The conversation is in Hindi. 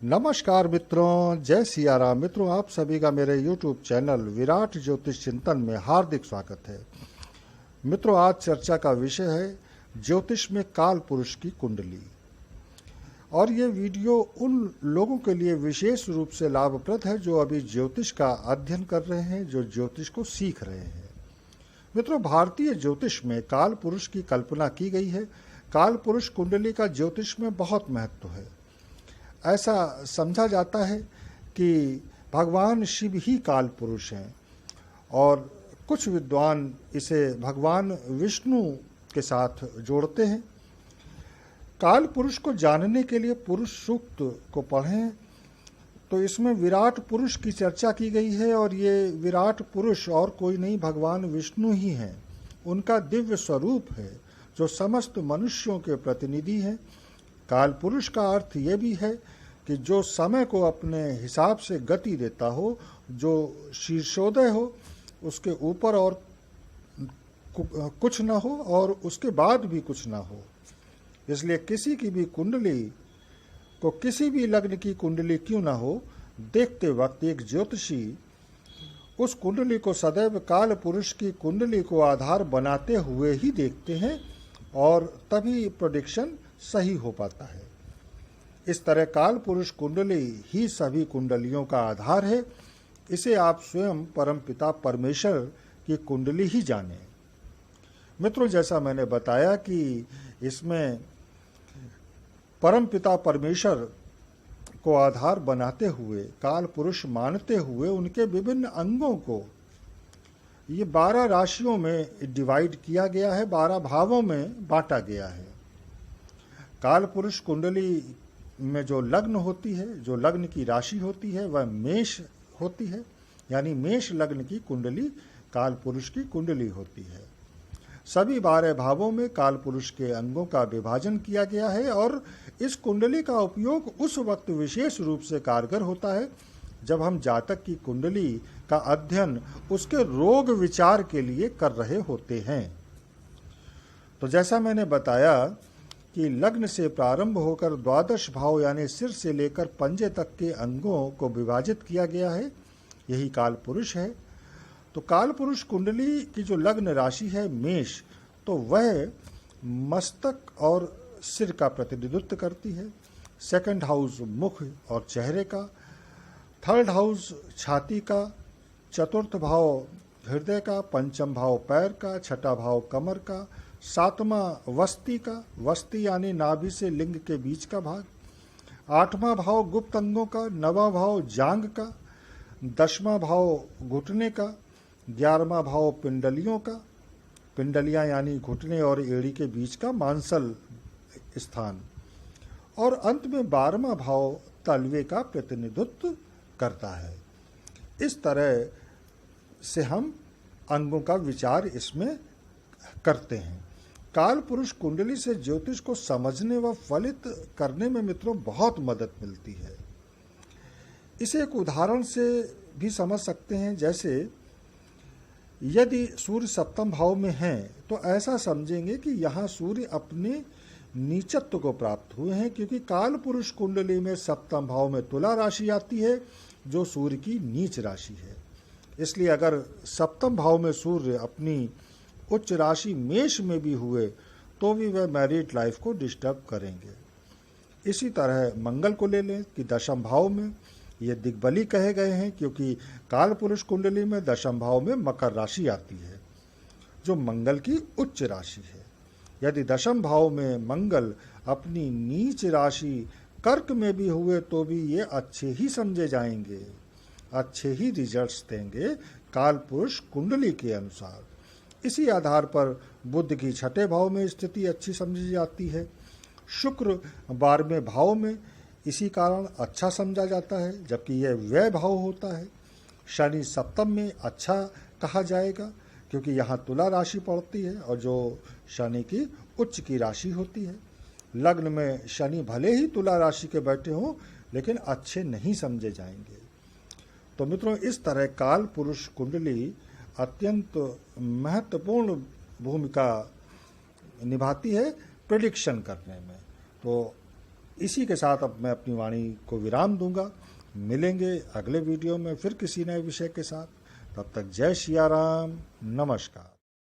नमस्कार मित्रों, जय सिया राम। मित्रों, आप सभी का मेरे YouTube चैनल विराट ज्योतिष चिंतन में हार्दिक स्वागत है। मित्रों, आज चर्चा का विषय है ज्योतिष में काल पुरुष की कुंडली। और ये वीडियो उन लोगों के लिए विशेष रूप से लाभप्रद है जो अभी ज्योतिष का अध्ययन कर रहे हैं, जो ज्योतिष को सीख रहे हैं। मित्रों, भारतीय ज्योतिष में काल पुरुष की कल्पना की गई है। काल पुरुष कुंडली का ज्योतिष में बहुत महत्व है। ऐसा समझा जाता है कि भगवान शिव ही काल पुरुष हैं और कुछ विद्वान इसे भगवान विष्णु के साथ जोड़ते हैं। काल पुरुष को जानने के लिए पुरुष सूक्त को पढ़ें तो इसमें विराट पुरुष की चर्चा की गई है और ये विराट पुरुष और कोई नहीं, भगवान विष्णु ही हैं। उनका दिव्य स्वरूप है जो समस्त मनुष्यों के प्रतिनिधि हैं। काल पुरुष का अर्थ ये भी है कि जो समय को अपने हिसाब से गति देता हो, जो शीर्षोदय हो, उसके ऊपर और कुछ न हो और उसके बाद भी कुछ न हो। इसलिए किसी की भी कुंडली को, किसी भी लग्न की कुंडली क्यों न हो, देखते वक्त एक ज्योतिषी उस कुंडली को सदैव काल पुरुष की कुंडली को आधार बनाते हुए ही देखते हैं और तभी प्रेडिक्शन सही हो पाता है। इस तरह काल पुरुष कुंडली ही सभी कुंडलियों का आधार है। इसे आप स्वयं परमपिता परमेश्वर की कुंडली ही जानें। मित्रों, जैसा मैंने बताया कि इसमें परमपिता परमेश्वर को आधार बनाते हुए, काल पुरुष मानते हुए उनके विभिन्न अंगों को ये 12 राशियों में डिवाइड किया गया है, 12 भावों में बांटा गया है। काल पुरुष कुंडली में जो लग्न होती है, जो लग्न की राशि होती है, वह मेष होती है। यानी मेष लग्न की कुंडली काल पुरुष की कुंडली होती है। सभी 12 भावों में काल पुरुष के अंगों का विभाजन किया गया है और इस कुंडली का उपयोग उस वक्त विशेष रूप से कारगर होता है जब हम जातक की कुंडली का अध्ययन उसके रोग विचार के लिए कर रहे होते हैं। तो जैसा मैंने बताया कि लग्न से प्रारंभ होकर 12 भाव यानी सिर से लेकर पंजे तक के अंगों को विभाजित किया गया है, यही काल पुरुष है। तो काल पुरुष कुंडली की जो लग्न राशि है मेष, तो वह मस्तक और सिर का प्रतिनिधित्व करती है। सेकंड हाउस मुख और चेहरे का, थर्ड हाउस छाती का, चतुर्थ भाव हृदय का, पंचम भाव पैर का, छठा भाव कमर का, सातवां वस्ती का, वस्ती यानी नाभि से लिंग के बीच का भाग, आठवां भाव गुप्त अंगों का, नवां भाव जांग का, 10वां भाव घुटने का, 11वां भाव पिंडलियों का, पिंडलियां यानी घुटने और एड़ी के बीच का मांसल स्थान, और अंत में 12वां भाव तलवे का प्रतिनिधित्व करता है। इस तरह से हम अंगों का विचार इसमें करते हैं। काल पुरुष कुंडली से ज्योतिष को समझने व फलित करने में मित्रों बहुत मदद मिलती है। इसे एक उदाहरण से भी समझ सकते हैं। जैसे यदि सूर्य सप्तम भाव में है तो ऐसा समझेंगे कि यहाँ सूर्य अपने नीचत्व को प्राप्त हुए हैं, क्योंकि काल पुरुष कुंडली में सप्तम भाव में तुला राशि आती है जो सूर्य की नीच राशि है। इसलिए अगर सप्तम भाव में सूर्य अपनी उच्च राशि मेष में भी हुए तो भी वह मैरिड लाइफ को डिस्टर्ब करेंगे। इसी तरह मंगल को ले लें कि दशम भाव में ये दिग्बली कहे गए हैं, क्योंकि काल पुरुष कुंडली में दशम भाव में मकर राशि आती है जो मंगल की उच्च राशि है। यदि दशम भाव में मंगल अपनी नीच राशि कर्क में भी हुए तो भी ये अच्छे ही समझे जाएंगे, अच्छे ही रिजल्ट्स देंगे काल पुरुष कुंडली के अनुसार। इसी आधार पर बुध की छठे भाव में स्थिति अच्छी समझी जाती है। शुक्र 12वें भाव में इसी कारण अच्छा समझा जाता है, जबकि यह व्यय भाव होता है। शनि सप्तम में अच्छा कहा जाएगा क्योंकि यहाँ तुला राशि पड़ती है और जो शनि की उच्च की राशि होती है। लग्न में शनि भले ही तुला राशि के बैठे हों लेकिन अच्छे नहीं समझे जाएंगे। तो मित्रों, इस तरह काल पुरुष कुंडली अत्यंत महत्वपूर्ण भूमिका निभाती है प्रेडिक्शन करने में। तो इसी के साथ अब मैं अपनी वाणी को विराम दूंगा। मिलेंगे अगले वीडियो में फिर किसी नए विषय के साथ। तब तक जय सिया राम, नमस्कार।